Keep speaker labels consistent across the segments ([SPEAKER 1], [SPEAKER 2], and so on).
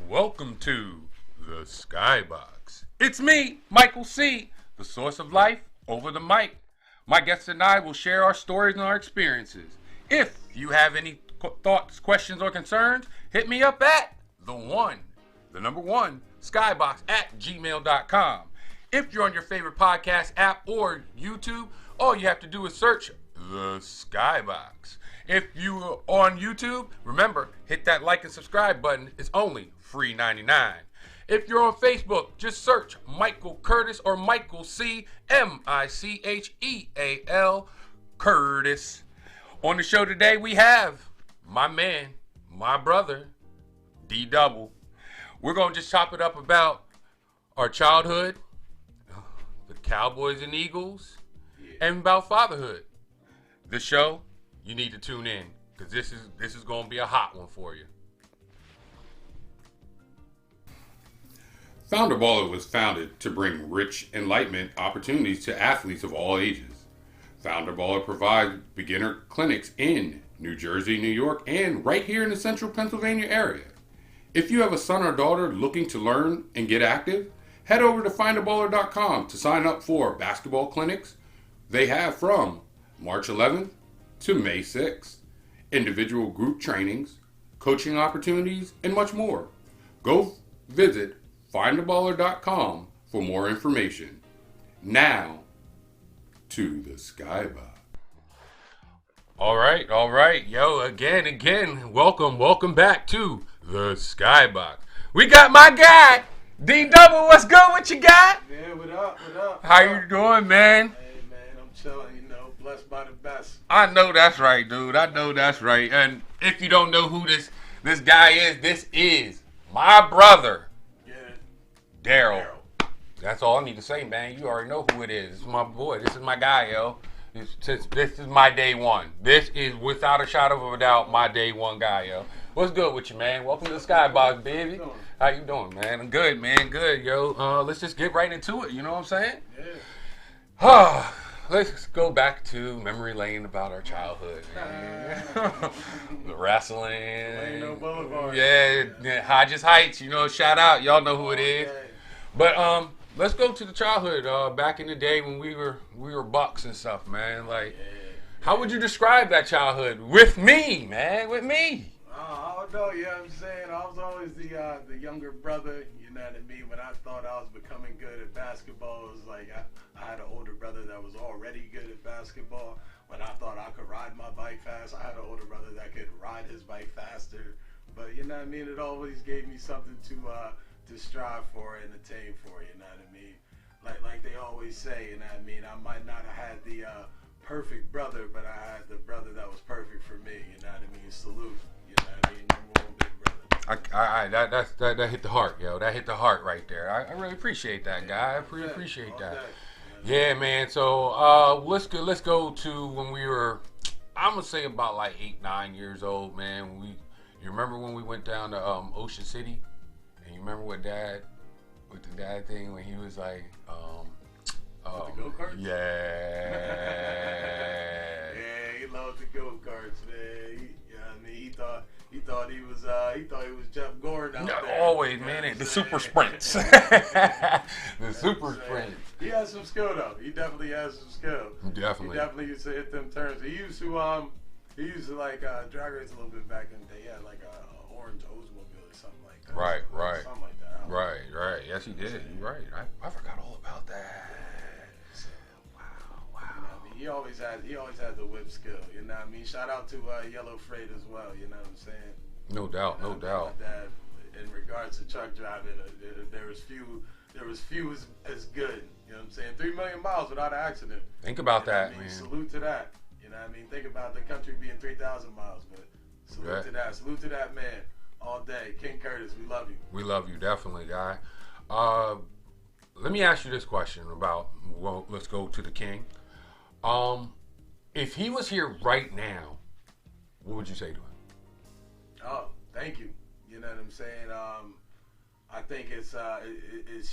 [SPEAKER 1] Welcome to the Skyboxx. It's me, Michael C., the source of life over the mic. My guests and I will share our stories and our experiences. If you have any thoughts, questions, or concerns, hit me up at the number one, Skyboxx at gmail.com. If you're on your favorite podcast app or YouTube, all you have to do is search the Skyboxx. If you're on YouTube, remember, hit that like and subscribe button. It's only free $99. If you're on Facebook, just search Michael Curtis or Michael C. Micheal Curtis. On the show today, we have my man, my brother, D Double. We're going to just chop it up about our childhood, the Cowboys and Eagles, and about fatherhood. The show, you need to tune in because this is going to be a hot one for you. Founder Baller was founded to bring rich enlightenment opportunities to athletes of all ages. Founder Baller provides beginner clinics in New Jersey, New York, and right here in the central Pennsylvania area. If you have a son or daughter looking to learn and get active, head over to findaballer.com to sign up for basketball clinics they have from March 11th to May 6th, individual group trainings, coaching opportunities, and much more. Go visit findaballer.com for more information. Now, to the Skyboxx. All right. Yo, again, welcome back to the Skyboxx. We got my guy, D Double. What's good? What you got?
[SPEAKER 2] Man, what up?
[SPEAKER 1] How you doing, man?
[SPEAKER 2] Hey, man, I'm chilling, blessed by the best.
[SPEAKER 1] I know that's right, dude. I know that's right. And if you don't know who this guy is, this is my brother, Darrel. That's all I need to say, man. You already know who it is. This is my boy. This is my guy, yo. This is my day one. This is, without a shadow of a doubt, my day one guy, yo. What's good with you, man? Welcome to the Skyboxx, baby. How you doing, man? I'm good, man. Good, yo. Let's just get right into it. You know what I'm saying? Yeah. Let's go back to memory lane about our childhood, man. The wrestling.
[SPEAKER 2] Boulevard.
[SPEAKER 1] Yeah, Hodges Heights. Shout out. Y'all know who it is. But let's go to the childhood. Back in the day when we were bucks and stuff, man. Like, how would you describe that childhood with me, man? With me.
[SPEAKER 2] I don't know. You know what I'm saying? I was always the younger brother. You know what I mean? When I thought I was becoming good at basketball, it was like I had an older brother that was already good at basketball. When I thought I could ride my bike fast, I had an older brother that could ride his bike faster. But you know what I mean? It always gave me something to strive for and attain for, you know what I mean? Like they always say, you know what I mean? I might not have had the perfect brother, but I had the brother that was perfect for me, you know what I mean? Salute, you know what I mean? Number one big brother.
[SPEAKER 1] That hit the heart, yo. That hit the heart right there. I really appreciate that, guy. I appreciate that. Yeah, man. So let's go to when we were, I'm gonna say about like 8-9 years old, man. You remember when we went down to Ocean City? And you remember with the dad thing when he was like,
[SPEAKER 2] the go-karts?
[SPEAKER 1] Yeah.
[SPEAKER 2] Yeah, he loved the go-karts, man. He thought he was Jeff Gordon out there.
[SPEAKER 1] Always, man. The super sprints. The super sprints.
[SPEAKER 2] He has some skill though. He definitely has some skill.
[SPEAKER 1] Definitely.
[SPEAKER 2] He definitely used to hit them turns. He used to like drag race a little bit back in the day. He had like a orange Oldsmobile or something like that.
[SPEAKER 1] Right.
[SPEAKER 2] Something like that.
[SPEAKER 1] Right. Yes, he did. You're right. I forgot all about that. Wow.
[SPEAKER 2] You know what I mean? He always had the whip skill. You know what I mean? Shout out to Yellow Freight as well. You know what I'm saying?
[SPEAKER 1] No doubt.
[SPEAKER 2] That in regards to truck driving, there was few as good. You know what I'm saying? 3 million miles without an accident.
[SPEAKER 1] Think about that, man.
[SPEAKER 2] Salute to that. You know what I mean? Think about the country being 3,000 miles, but salute to that. Salute to that man. All day. King Curtis, we love you.
[SPEAKER 1] We love you, definitely, guy. Let me ask you this question about, let's go to the king. If he was here right now, what would you say to him?
[SPEAKER 2] Oh, thank you. You know what I'm saying? I think it's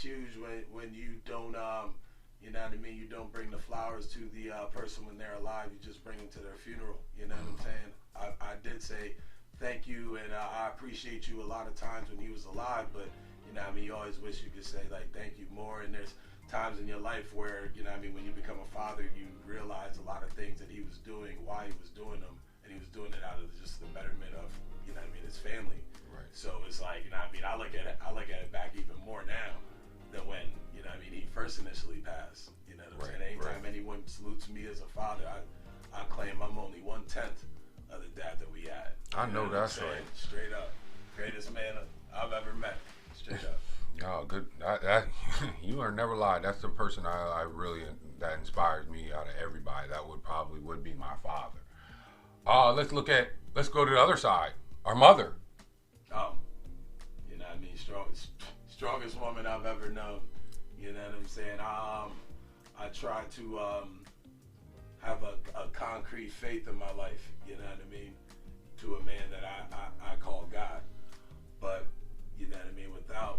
[SPEAKER 2] huge when you don't, you know what I mean? You don't bring the flowers to the person when they're alive. You just bring them to their funeral. You know what I'm saying? I did say thank you, and I appreciate you a lot of times when he was alive, but, you know what I mean, you always wish you could say, like, thank you more, and there's times in your life where, you know what I mean, when you become a father, you realize a lot of things that he was doing, why he was doing them, and he was doing it out of just the betterment of, you know what I mean, his family.
[SPEAKER 1] Right.
[SPEAKER 2] So it's like, you know what I mean, I look at it back even more now than when, you know what I mean, he first initially passed. You know what I'm saying? Anytime anyone salutes me as a father, I claim I'm only 1/10 of the dad that we had.
[SPEAKER 3] I know that's right.
[SPEAKER 2] Straight up. Greatest man I've ever met. Straight up.
[SPEAKER 3] Oh, good. You are never lied. That's the person I really, that inspires me out of everybody. That would be my father. Let's go to the other side. Our mother.
[SPEAKER 2] Oh, you know what I mean? Strongest woman I've ever known. You know what I'm saying? I try to have a concrete faith in my life. You know what I mean? To a man that I call God. But you know what I mean?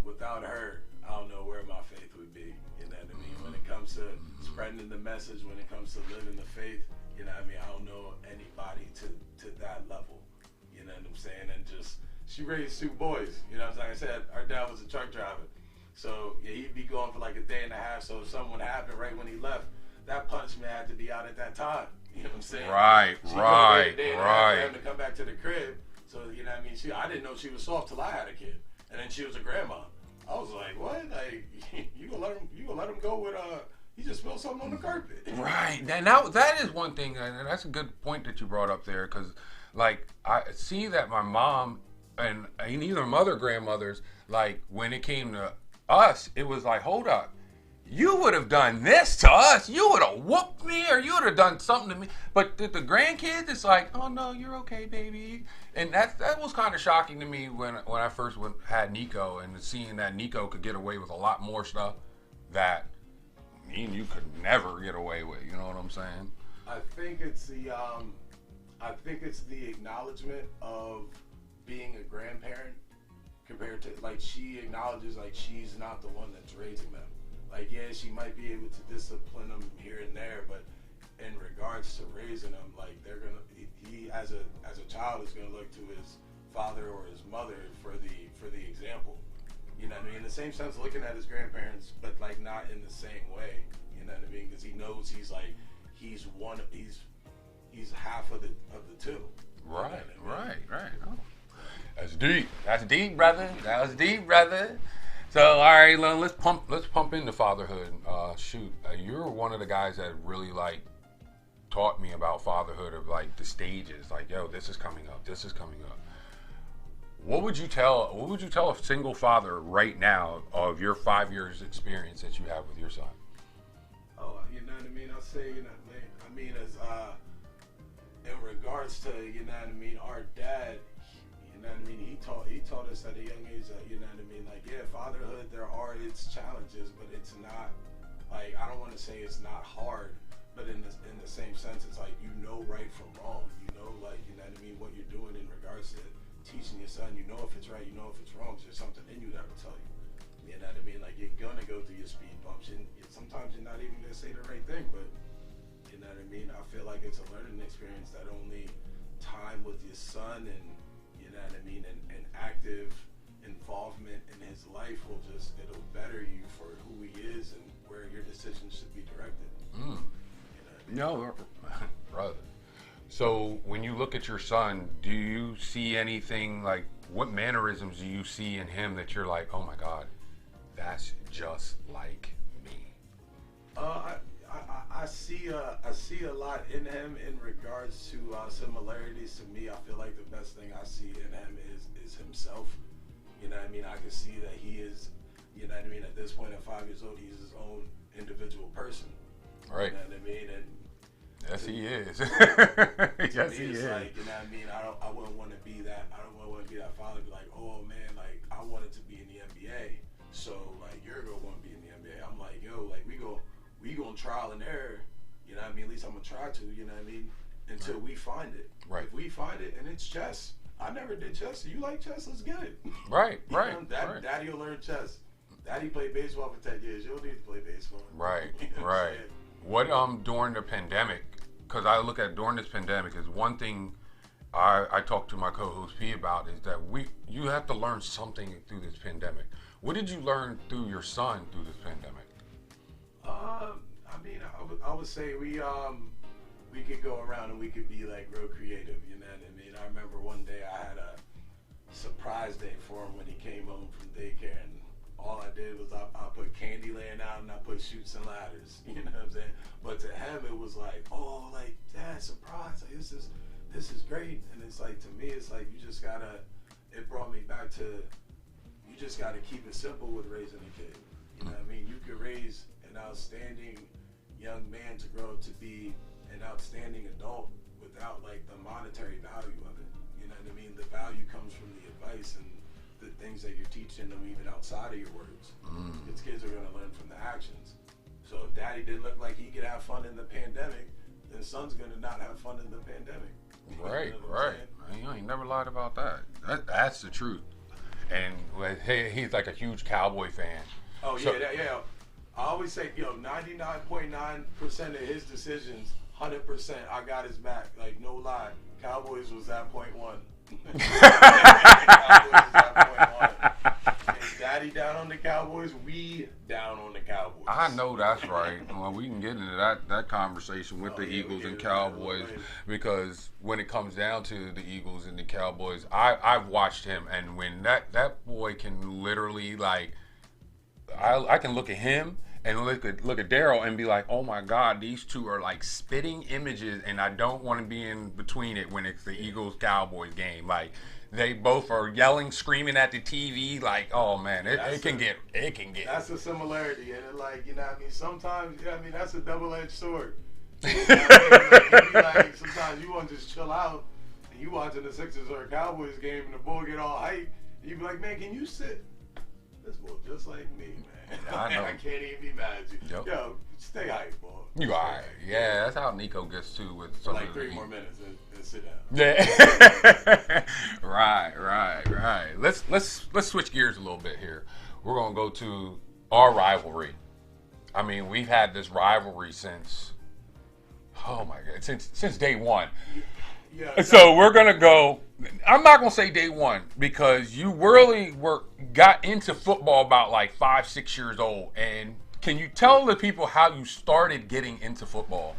[SPEAKER 2] Without her, I don't know where my faith would be. You know what I mean? When it comes to spreading the message, when it comes to living the faith, you know what I mean? I don't know anybody to that level. You know what I'm saying? And just, she raised 2 boys. You know what I'm saying? Like I said, our dad was a truck driver. So yeah, he'd be gone for like a day and a half. So if something would happen right when he left, that punishment had to be out at that time. You know what I'm saying?
[SPEAKER 3] Right.
[SPEAKER 2] For him to come back to the crib. So you know what I mean? I didn't know she was soft till I had a kid. And then she was a grandma. I was like, what? Like, you gonna let him go with he just spilled something on the carpet.
[SPEAKER 3] Right. Now that is one thing, and that's a good point that you brought up there, because like I see that my mom and either mother grandmothers, like when it came to us, it was like, hold up. You would have done this to us. You would have whooped me, or you would have done something to me. But the grandkids, it's like, oh no, you're okay, baby. And that was kind of shocking to me when I first had Nico, and seeing that Nico could get away with a lot more stuff that me and you could never get away with. You know what I'm saying?
[SPEAKER 2] I think it's the acknowledgement of being a grandparent compared to, like, she acknowledges like she's not the one that's raising them. Like, yeah, she might be able to discipline them here and there, but in regards to raising them, like, he as a child is gonna look to his father or his mother for the example. You know what I mean? In the same sense, looking at his grandparents, but like not in the same way. You know what I mean? Because he knows he's half of the two.
[SPEAKER 3] Right, you know what I mean? Right. Oh. That's deep. That's deep, brother. That was deep, brother. So, all right, let's pump into fatherhood. You're one of the guys that really like taught me about fatherhood, of like the stages. Like, yo, this is coming up. This is coming up. What would you tell a single father right now of your 5 years experience that you have with your son?
[SPEAKER 2] Oh, you know what I mean? I'll say, you know, I mean, as in regards to, you know what I mean, our dad. You know what I mean? He taught us at a young age that, you know what I mean, like, yeah, fatherhood, there are its challenges, but it's not, like, I don't want to say it's not hard, but in the same sense, it's like, you know right from wrong. You know, like, you know what I mean, what you're doing in regards to teaching your son. You know if it's right, you know if it's wrong, because there's something in you that will tell you. You know what I mean? Like, you're going to go through your speed bumps, and sometimes you're not even going to say the right thing, but, you know what I mean? I feel like it's a learning experience that only time with your son and, you know what I mean, and active involvement in his life it'll better you for who he is and where your decisions should be directed. You know what I mean?
[SPEAKER 3] No, brother. So when you look at your son, do you see anything, like, what mannerisms do you see in him that you're like, oh my God, that's just like me?
[SPEAKER 2] I see a lot in him in regards to similarities to me. I feel like the best thing I see in him is himself. You know what I mean? I can see that he is, you know what I mean, at this point at 5 years old, he's his own individual person.
[SPEAKER 3] Right.
[SPEAKER 2] You know what I mean? And
[SPEAKER 3] yes, he is.
[SPEAKER 2] Yes, he is. Like, you know what I mean? I wouldn't want to be that. I don't want to be that father. Be like, oh man, like, I wanted to be in the NBA, so like you're gonna want to be in the NBA. I'm like, yo, like we gonna trial and error. You know what I mean? At least I'm gonna try to. You know what I mean? Until we find it.
[SPEAKER 3] Right.
[SPEAKER 2] If we find it, and it's chess. I never did chess. You like chess? Let's get it.
[SPEAKER 3] Right.
[SPEAKER 2] Daddy will learn chess. Daddy played baseball for 10 years. You'll need to play baseball.
[SPEAKER 3] Right.
[SPEAKER 2] You know
[SPEAKER 3] Right. What during the pandemic? Because I look at during this pandemic is one thing I talked to my co-host P about is that you have to learn something through this pandemic. What did you learn through your son through this pandemic?
[SPEAKER 2] I mean, I would say we could go around and we could be like real creative. You know what I mean? I remember one day I had a surprise day for him when he came home from daycare, and all I did was I put candy laying out and I put chutes and ladders. You know what I'm saying? But to him it was like, oh, like Dad, surprise! Like, this is great. And it's like, to me, it's like you just gotta. It brought me back to you just gotta keep it simple with raising a kid. You know what I mean? You could raise an outstanding young man to grow up to be an outstanding adult without like the monetary value of it. You know what I mean? The value comes from the advice and the things that you're teaching them even outside of your words. Because kids are going to learn from the actions. So if daddy didn't look like he could have fun in the pandemic, then son's going to not have fun in the pandemic.
[SPEAKER 3] Right, right. You ain't never lied about that. That's the truth. And he's like a huge Cowboy fan.
[SPEAKER 2] Oh, so, yeah. I always say, 99.9% of his decisions, 100%, I got his back. Like, no lie. Cowboys was at point one. Cowboys was at point one. And daddy down on the Cowboys, we down on the Cowboys.
[SPEAKER 3] I know that's right. Well, we can get into that conversation with the Eagles and Cowboys, because when it comes down to the Eagles and the Cowboys, I've watched him, and when that boy can literally, like, I can look at him and look at Darrel and be like, oh my God, these two are like spitting images, and I don't want to be in between it when it's the Eagles Cowboys game. Like, they both are yelling, screaming at the TV. Like, oh man, it can get.
[SPEAKER 2] That's a similarity, and it, like, you know what I mean. Sometimes, that's a double-edged sword. You know what I mean? Sometimes you want to just chill out, and you watching the Sixers or a Cowboys game, and the bull get all hype. You be like, man, can you sit? This boy just like me, man. I know. I can't even be mad at you. Yep. Yo, stay hype, boy.
[SPEAKER 3] You all right. Yeah, that's how Nico gets too with some
[SPEAKER 2] like 3 more minutes and sit down.
[SPEAKER 3] Yeah. Right. Let's switch gears a little bit here. We're gonna go to our rivalry. I mean, we've had this rivalry since, oh my God, since day one. Yeah, so we're gonna go. I'm not gonna say day one, because you really got into football about like 5-6 years old. And can you tell the people how you started getting into football?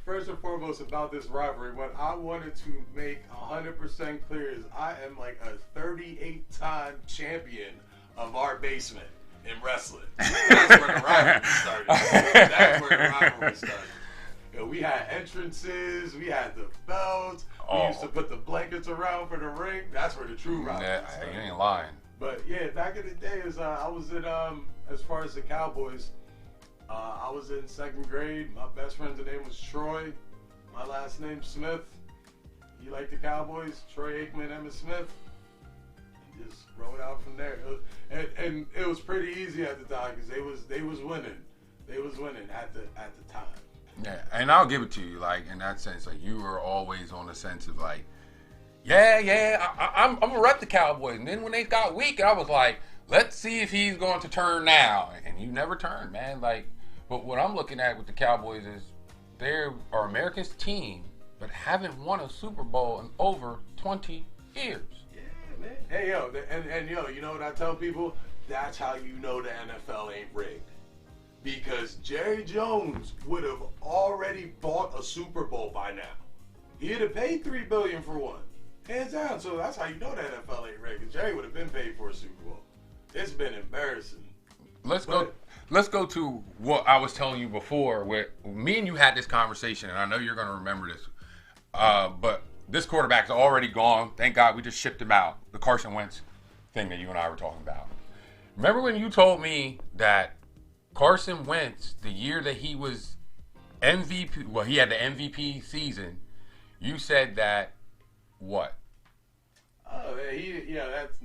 [SPEAKER 2] First and foremost about this rivalry, what I wanted to make 100% clear is I am like a 38-time champion of our basement in wrestling. That's where the rivalry started. That's where the rivalry started. We had entrances, we had the belts, we used to put the blankets around for the ring. That's where the true rivalry started.
[SPEAKER 3] You ain't lying.
[SPEAKER 2] But yeah, back in the day, I was in, as far as the Cowboys, I was in 2nd grade. My best friend's name was Troy. My last name's Smith. You like the Cowboys? Troy Aikman, Emmitt Smith. And just rolled out from there. And it was pretty easy at the time, because they was winning. They was winning at the time.
[SPEAKER 3] Yeah, and I'll give it to you, like, in that sense, like, you were always on the sense of like, I'm gonna rep the Cowboys. And then when they got weak, I was like, let's see if he's going to turn now. And you never turned, man. Like, but what I'm looking at with the Cowboys is they're our America's team, but haven't won a Super Bowl in over 20 years.
[SPEAKER 2] Yeah, man. Hey, yo, and yo, you know what I tell people? That's how you know the NFL ain't rigged. Because Jerry Jones would have already bought a Super Bowl by now. He'd have paid $3 billion for one, hands down. So that's how you know the NFL ain't rigged. Because Jerry would have been paid for a Super Bowl. It's been embarrassing.
[SPEAKER 3] Let's go to what I was telling you before, where me and you had this conversation, and I know you're going to remember this. But this quarterback's already gone. Thank God we just shipped him out. The Carson Wentz thing that you and I were talking about. Remember when you told me that Carson Wentz, the year that he was MVP, well, he had the MVP season, you said that what?
[SPEAKER 2] Oh,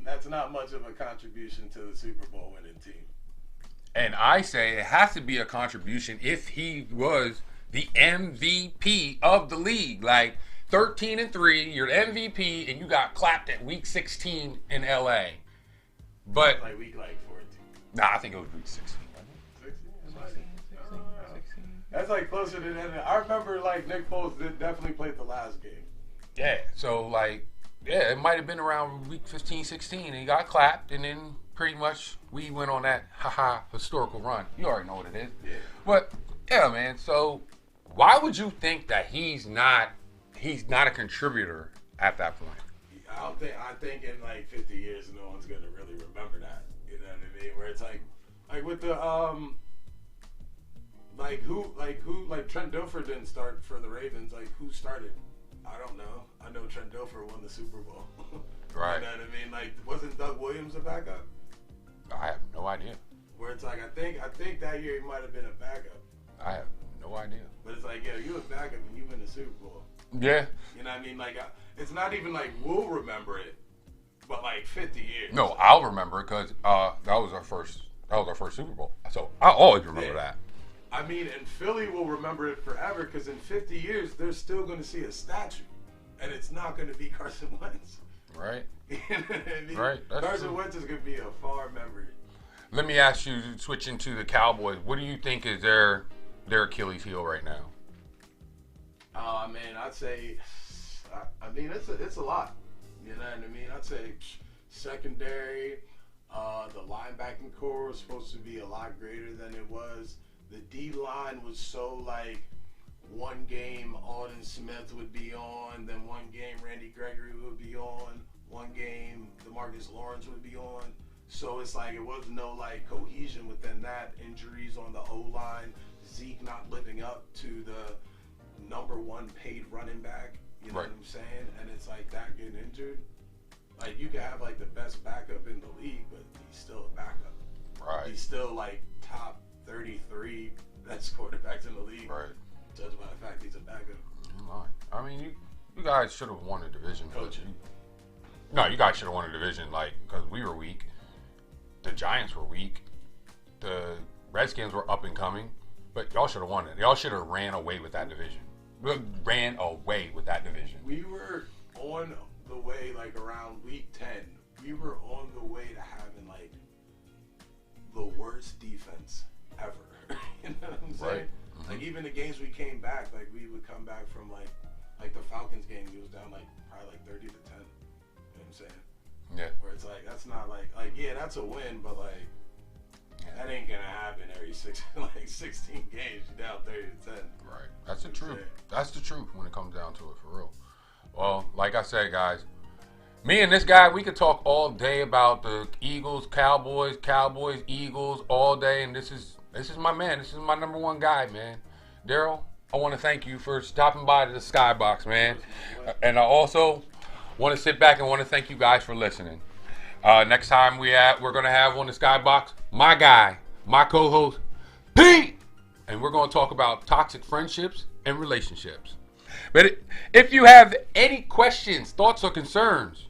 [SPEAKER 2] that's not much of a contribution to the Super Bowl winning team.
[SPEAKER 3] And I say it has to be a contribution if he was the MVP of the league. Like 13-3, you're the MVP, and you got clapped at week 16 in LA. But
[SPEAKER 2] like week 14.
[SPEAKER 3] Nah, I think it was week 16.
[SPEAKER 2] That's like closer to that. I remember like Nick Foles definitely played the last game.
[SPEAKER 3] Yeah, so like, yeah, it might have been around week 15, 16, and he got clapped, and then pretty much we went on that historical run. You already know what it is.
[SPEAKER 2] Yeah.
[SPEAKER 3] But yeah, man. So why would you think that he's not a contributor at that point?
[SPEAKER 2] I think in like 50 years, no one's gonna really remember that. You know what I mean? Where it's like with the like Trent Dilfer didn't start for the Ravens. Like who started? I don't know. I know Trent Dilfer won the Super Bowl.
[SPEAKER 3] Right.
[SPEAKER 2] You know what I mean? Like wasn't Doug Williams a backup?
[SPEAKER 3] I have no idea.
[SPEAKER 2] Where it's like I think that year he might have been a backup.
[SPEAKER 3] I have no idea.
[SPEAKER 2] But it's like, yeah, you a backup and you win the Super Bowl.
[SPEAKER 3] Yeah.
[SPEAKER 2] You know what I mean? Like it's not even like we'll remember it, but like 50 years.
[SPEAKER 3] No, I'll remember it because that was our first Super Bowl. So I'll always remember that.
[SPEAKER 2] I mean, and Philly will remember it forever because in 50 years they're still going to see a statue, and it's not going to be Carson Wentz.
[SPEAKER 3] Right.
[SPEAKER 2] You know what I mean?
[SPEAKER 3] Right. That's
[SPEAKER 2] Carson
[SPEAKER 3] true.
[SPEAKER 2] Wentz is going to be a far memory.
[SPEAKER 3] Let me ask you, switching to the Cowboys, what do you think is their Achilles heel right now?
[SPEAKER 2] Man, I'd say, I mean, it's a lot. You know what I mean? I'd say secondary, the linebacking core was supposed to be a lot greater than it was. The D line was so like one game Alden Smith would be on, then one game Randy Gregory would be on, one game DeMarcus Lawrence would be on. So it's like it was no like cohesion within that. Injuries on the O line, Zeke not living up to the number one paid running back. You know
[SPEAKER 3] Right.
[SPEAKER 2] what I'm saying? And it's like that getting injured. Like you could have like the best backup in the league, but he's still a backup.
[SPEAKER 3] Right.
[SPEAKER 2] He's still like top 33 best quarterbacks in the league.
[SPEAKER 3] Right.
[SPEAKER 2] Judged by the fact he's a backup.
[SPEAKER 3] I mean, you guys should have won a division.
[SPEAKER 2] Coaching.
[SPEAKER 3] No, you guys should have won a division, like, because we were weak. The Giants were weak. The Redskins were up and coming. But y'all should have won it. Y'all should have ran away with that division. We
[SPEAKER 2] were on the way, like around week 10, we were on the way to having like the worst defense ever. You know what I'm saying?
[SPEAKER 3] Right. Mm-hmm.
[SPEAKER 2] Like even the games we came back, like we would come back from like the Falcons game, we was down like probably like 30 to 10. You know what I'm saying?
[SPEAKER 3] Yeah.
[SPEAKER 2] Where it's like that's not like yeah, that's a win, but like that ain't gonna happen every 16 games. You down 30 to 10.
[SPEAKER 3] Right. That's the truth. That's the truth when it comes down to it, for real. Well, like I said, guys, me and this guy, we could talk all day about the Eagles, Cowboys, Eagles all day, and this is my man. This is my number one guy, man. Darrel, I want to thank you for stopping by to the Skyboxx, man. And I also want to sit back and want to thank you guys for listening. Next time we're going to have on the Skyboxx, my guy, my co-host, Pete! And we're going to talk about toxic friendships and relationships. But if you have any questions, thoughts, or concerns,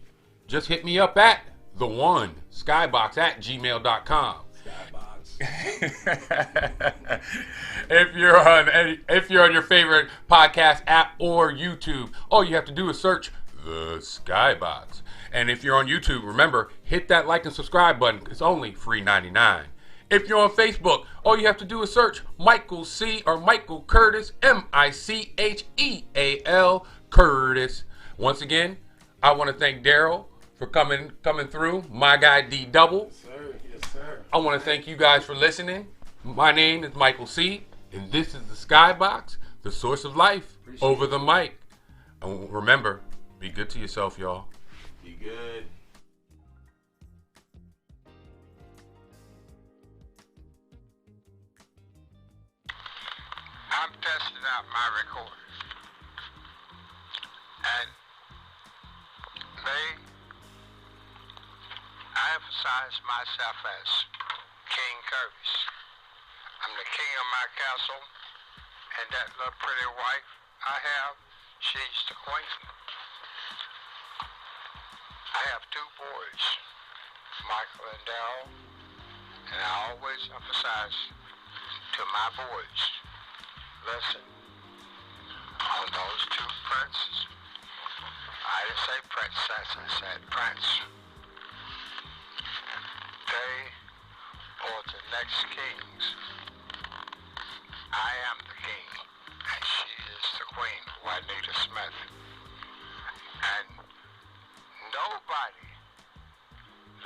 [SPEAKER 3] just hit me up at Skyboxx@gmail.com.
[SPEAKER 2] Skyboxx.
[SPEAKER 3] If you're on your favorite podcast app or YouTube, all you have to do is search the Skyboxx. And if you're on YouTube, remember, hit that like and subscribe button. It's only $3.99. If you're on Facebook, all you have to do is search Michael C. or Michael Curtis, Micheal Curtis. Once again, I want to thank Darrel for coming through. My guy D Double.
[SPEAKER 2] Yes, sir. Yes, sir.
[SPEAKER 3] I want to thank you guys for listening. My name is Michael C. And this is the Skyboxx, the source of life over the mic. And remember, be good to yourself, y'all.
[SPEAKER 2] Be good.
[SPEAKER 4] I'm testing out my recorder. And I emphasize myself as King Curtis. I'm the king of my castle, and that little pretty wife I have, she's the queen. I have two boys, Michael and Darrel, and I always emphasize to my boys, listen, on those two princes, I didn't say princess, I said prince. They are the next kings. I am the king, and she is the queen, Juanita Smith.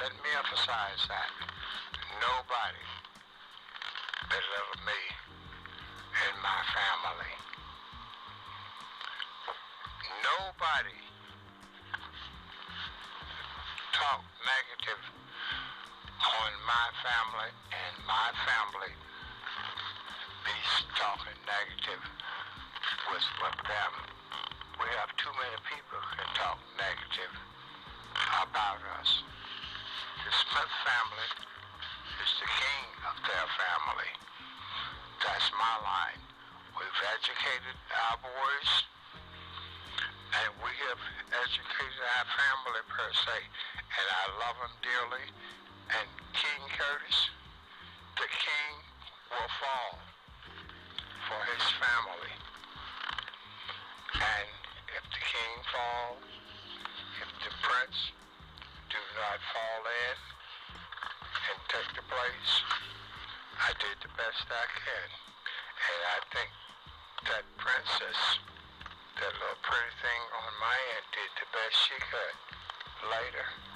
[SPEAKER 4] let me emphasize that. Nobody belittled me and my family. Nobody talked negative on my family, and my family be talking negative with them. We have too many people who can talk negative about us. The Smith family is the king of their family. That's my line. We've educated our boys, and we have educated our family per se, and I love them dearly. And King Curtis, the king will fall for his family. And if the king falls, if the prince do not fall in and take the place, I did the best I can. And I think that princess, that little pretty thing on my end, did the best she could. Later.